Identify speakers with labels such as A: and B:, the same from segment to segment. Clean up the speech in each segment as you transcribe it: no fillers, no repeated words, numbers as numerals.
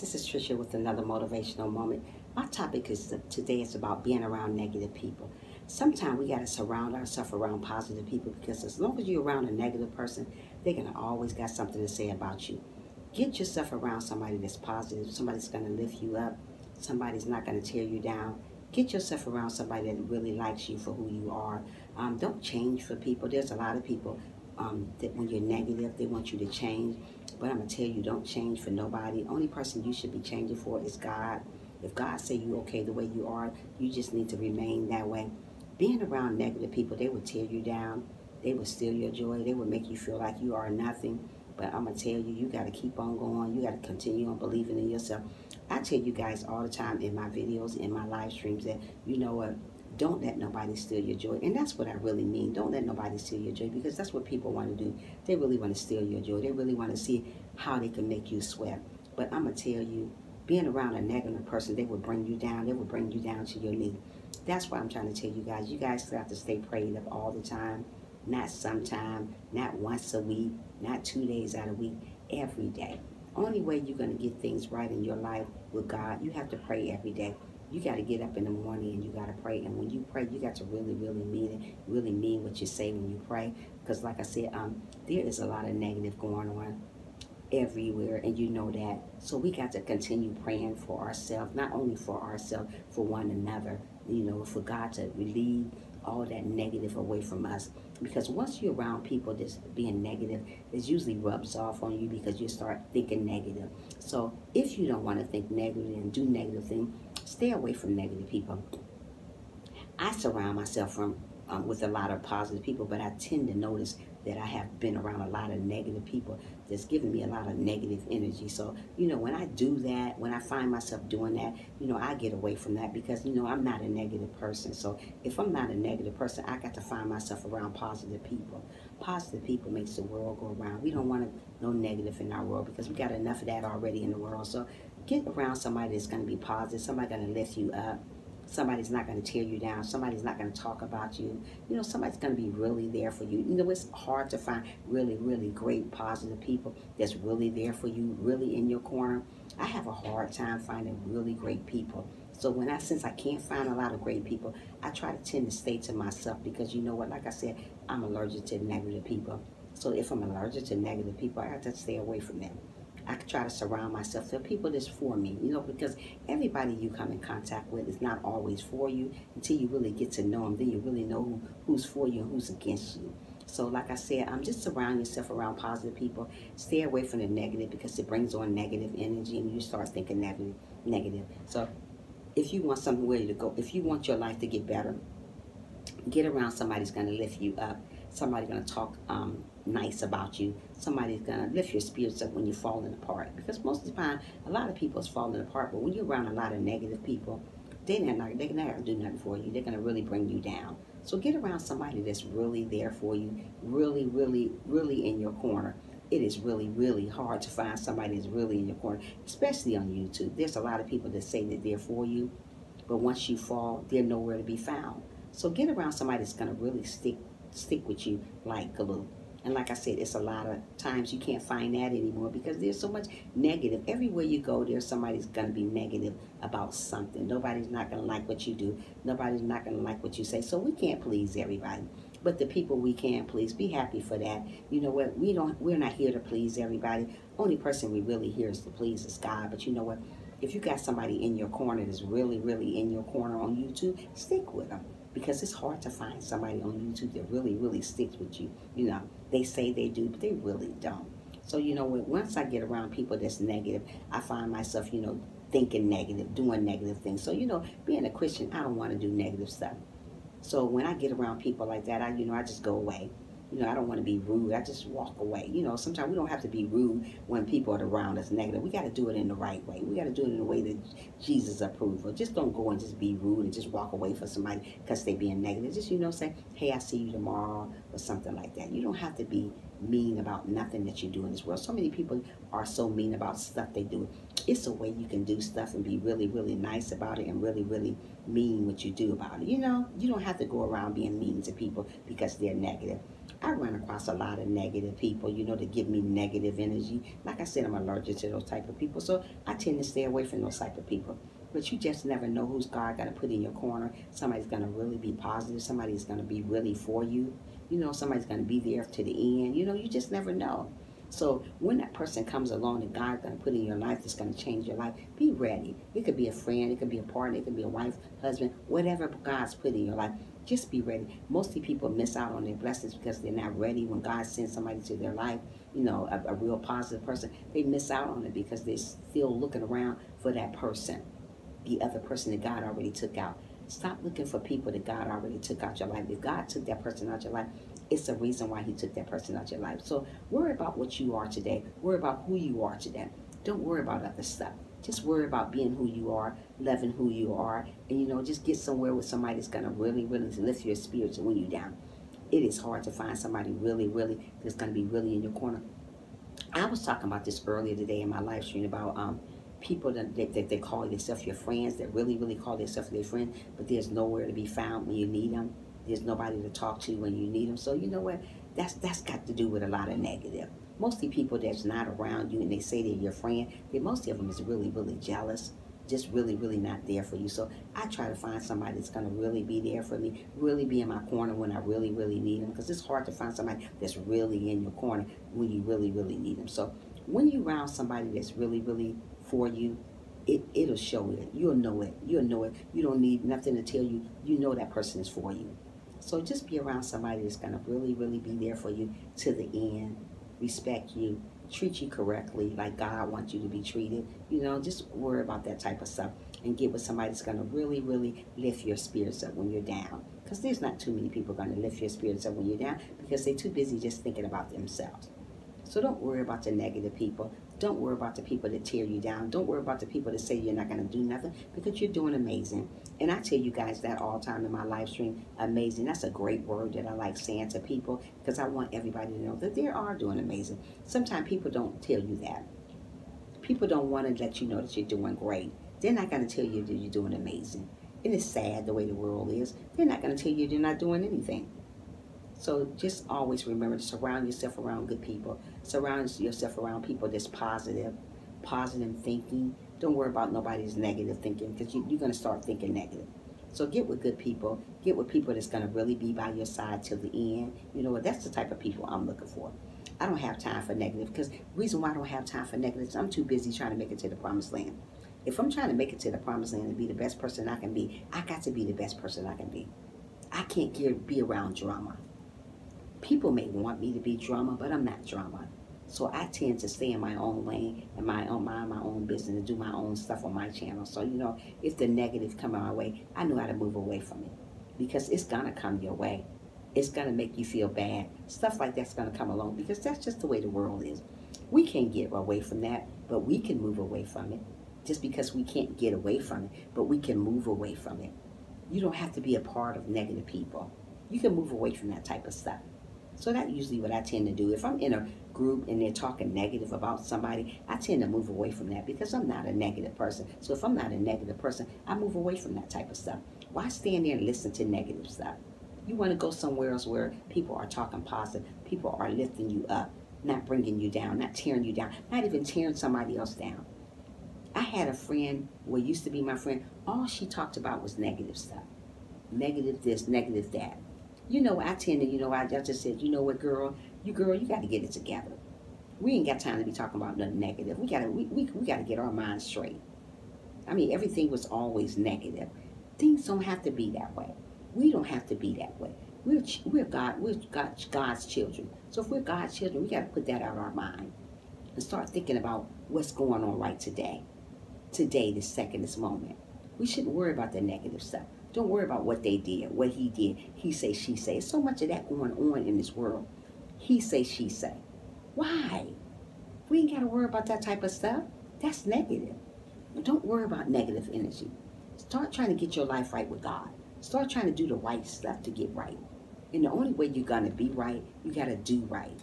A: This is Trisha with another motivational moment. My topic is today is about being around negative people. Sometimes we got to surround ourselves around positive people because as long as you're around a negative person, they're going to always got something to say about you. Get yourself around somebody that's positive, somebody's going to lift you up, somebody's not going to tear you down. Get yourself around somebody that really likes you for who you are. Don't change for people. There's a lot of people that when you're negative, they want you to change. But I'm going to tell you, don't change for nobody. Only person you should be changing for is God. If God say you okay the way you are, you just need to remain that way. Being around negative people, they would tear you down. They would steal your joy. They would make you feel like you are nothing. But I'm going to tell you, you got to keep on going. You got to continue on believing in yourself. I tell you guys all the time in my videos, in my live streams, that you know what? Don't let nobody steal your joy. And that's what I really mean. Don't let nobody steal your joy, because that's what people want to do. They really want to steal your joy. They really want to see how they can make you sweat. But I'm going to tell you, being around a negative person, they will bring you down. They will bring you down to your knee. That's why I'm trying to tell you guys. You guys have to stay prayed up all the time. Not sometime, not once a week, not 2 days out of a week, every day. Only way you're going to get things right in your life with God, you have to pray every day. You got to get up in the morning and you got to pray. And when you pray, you got to really, really mean it. Really mean what you say when you pray. Because like I said, there is a lot of negative going on everywhere, and you know that. So we got to continue praying for ourselves, not only for ourselves, for one another, you know, for God to relieve all that negative away from us. Because once you're around people that's being negative, it usually rubs off on you because you start thinking negative. So if you don't want to think negative and do negative things, stay away from negative people. I surround myself with a lot of positive people, but I tend to notice that I have been around a lot of negative people that's giving me a lot of negative energy. So, you know, when I do that, when I find myself doing that, you know, I get away from that because, you know, I'm not a negative person. So if I'm not a negative person, I got to find myself around positive people. Positive people makes the world go around. We don't want no negative in our world because we got enough of that already in the world. So get around somebody that's going to be positive, somebody going to lift you up. Somebody's not going to tear you down. Somebody's not going to talk about you. You know, somebody's going to be really there for you. You know, it's hard to find really, really great, positive people that's really there for you, really in your corner. I have a hard time finding really great people. So since I can't find a lot of great people, I try to tend to stay to myself because you know what, like I said, I'm allergic to negative people. So if I'm allergic to negative people, I have to stay away from them. I try to surround myself with people that's for me, you know, because everybody you come in contact with is not always for you until you really get to know them. Then you really know who's for you and who's against you. So like I said, just surround yourself around positive people. Stay away from the negative because it brings on negative energy and you start thinking negative. So if you want somewhere to go, if you want your life to get better, get around somebody who's going to lift you up. Somebody's going to talk nice about you. Somebody's going to lift your spirits up when you're falling apart. Because most of the time, a lot of people is falling apart. But when you're around a lot of negative people, they're not going to do nothing for you. They're going to really bring you down. So get around somebody that's really there for you. Really, really, really in your corner. It is really, really hard to find somebody that's really in your corner. Especially on YouTube. There's a lot of people that say that they're for you. But once you fall, they're nowhere to be found. So get around somebody that's going to really stick with you like glue. And like I said, it's a lot of times you can't find that anymore because there's so much negative. Everywhere you go, there's somebody's going to be negative about something. Nobody's not going to like what you do. Nobody's not going to like what you say. So we can't please everybody. But the people we can please, be happy for that. You know what? We're not here to please everybody. Only person we really here is to please is God. But you know what? If you got somebody in your corner that's really, really in your corner on YouTube, stick with them. Because it's hard to find somebody on YouTube that really, really sticks with you. You know, they say they do, but they really don't. So, you know, once I get around people that's negative, I find myself, you know, thinking negative, doing negative things. So, you know, being a Christian, I don't want to do negative stuff. So when I get around people like that, I just go away. You know, I don't want to be rude. I just walk away. You know, sometimes we don't have to be rude when people are around us negative. We got to do it in the right way. We got to do it in the way that Jesus approved of. Just don't go and just be rude and just walk away from somebody because they being negative. Just, you know, say, hey, I see you tomorrow or something like that. You don't have to be mean about nothing that you do in this world. So many people are so mean about stuff they do. It's a way you can do stuff and be really, really nice about it and really, really mean what you do about it. You know, you don't have to go around being mean to people because they're negative. I run across a lot of negative people, you know, that give me negative energy. Like I said, I'm allergic to those type of people, so I tend to stay away from those type of people. But you just never know who's God got to put in your corner. Somebody's going to really be positive. Somebody's going to be really for you. You know, somebody's going to be there to the end. You know, you just never know. So when that person comes along that God's going to put in your life that's going to change your life, be ready. It could be a friend, it could be a partner, it could be a wife, husband, whatever God's put in your life. Just be ready. Mostly people miss out on their blessings because they're not ready when God sends somebody to their life, you know, a real positive person. They miss out on it because they're still looking around for that person, the other person that God already took out. Stop looking for people that God already took out your life. If God took that person out your life, it's a reason why he took that person out your life. So worry about what you are today. Worry about who you are today. Don't worry about other stuff. Just worry about being who you are, loving who you are, and, you know, just get somewhere with somebody that's going to really, really lift your spirits when you're down. It is hard to find somebody really, really that's going to be really in your corner. I was talking about this earlier today in my live stream about people that they call themselves your friends, that really, really call themselves their friend, but there's nowhere to be found when you need them. There's nobody to talk to when you need them. So you know what? That's got to do with a lot of negative. Mostly people that's not around you and they say they're your friend, most of them is really, really jealous, just really, really not there for you. So I try to find somebody that's going to really be there for me, really be in my corner when I really, really need them, because it's hard to find somebody that's really in your corner when you really, really need them. So when you're around somebody that's really, really for you, it'll show it. You'll know it. You'll know it. You don't need nothing to tell you. You know that person is for you. So just be around somebody that's going to really, really be there for you to the end, respect you, treat you correctly like God wants you to be treated. You know, just worry about that type of stuff and get with somebody that's going to really, really lift your spirits up when you're down. Because there's not too many people going to lift your spirits up when you're down because they're too busy just thinking about themselves. So don't worry about the negative people. Don't worry about the people that tear you down. Don't worry about the people that say you're not going to do nothing, because you're doing amazing. And I tell you guys that all the time in my live stream, amazing. That's a great word that I like saying to people, because I want everybody to know that they are doing amazing. Sometimes people don't tell you that. People don't want to let you know that you're doing great. They're not going to tell you that you're doing amazing. And it's sad the way the world is. They're not going to tell you you're not doing anything. So just always remember to surround yourself around good people. Surround yourself around people that's positive thinking. Don't worry about nobody's negative thinking, because you're going to start thinking negative. So get with good people. Get with people that's going to really be by your side till the end. You know what? That's the type of people I'm looking for. I don't have time for negative, because the reason why I don't have time for negative is I'm too busy trying to make it to the promised land. If I'm trying to make it to the promised land and be the best person I can be, I got to be the best person I can be. I can't be around drama. People may want me to be drama, but I'm not drama. So I tend to stay in my own lane and mind my own business and do my own stuff on my channel. So, you know, if the negative come my way, I know how to move away from it, because it's going to come your way. It's going to make you feel bad. Stuff like that's going to come along, because that's just the way the world is. We can't get away from that, but we can move away from it. Just because we can't get away from it, but we can move away from it. You don't have to be a part of negative people. You can move away from that type of stuff. So that's usually what I tend to do. If I'm in a group and they're talking negative about somebody, I tend to move away from that, because I'm not a negative person. So if I'm not a negative person, I move away from that type of stuff. Why stand there and listen to negative stuff? You want to go somewhere else where people are talking positive, people are lifting you up, not bringing you down, not tearing you down, not even tearing somebody else down. I had a friend, what used to be my friend, all she talked about was negative stuff. Negative this, negative that. You know, I tend to, I just said, you know what, girl, you got to get it together. We ain't got time to be talking about nothing negative. We got to get our minds straight. I mean, everything was always negative. Things don't have to be that way. We don't have to be that way. We're God's children. So if we're God's children, we got to put that out of our mind and start thinking about what's going on right today. Today, this second, this moment. We shouldn't worry about the negative stuff. Don't worry about what they did, what he did. He say, she say. There's so much of that going on in this world. He say, she say. Why? We ain't got to worry about that type of stuff. That's negative. But don't worry about negative energy. Start trying to get your life right with God. Start trying to do the right stuff to get right. And the only way you're going to be right, you got to do right.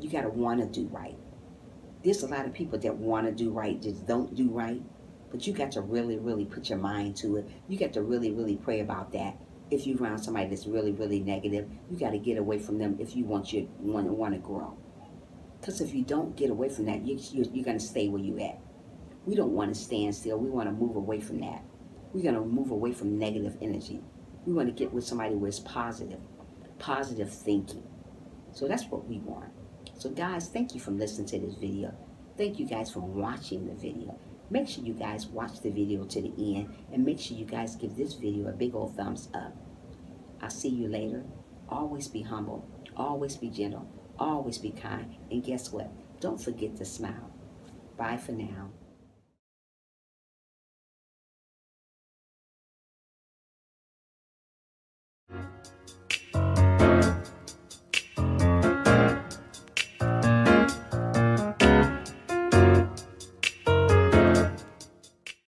A: You got to want to do right. There's a lot of people that want to do right, just don't do right. But you got to really, really put your mind to it. You got to really, really pray about that. If you're around somebody that's really, really negative, you got to get away from them if you want to grow. Because if you don't get away from that, you're going to stay where you at. We don't want to stand still. We want to move away from that. We're going to move away from negative energy. We want to get with somebody who is positive thinking. So that's what we want. So guys, thank you for listening to this video. Thank you guys for watching the video. Make sure you guys watch the video to the end, and make sure you guys give this video a big old thumbs up. I'll see you later. Always be humble. Always be gentle. Always be kind. And guess what? Don't forget to smile. Bye for now.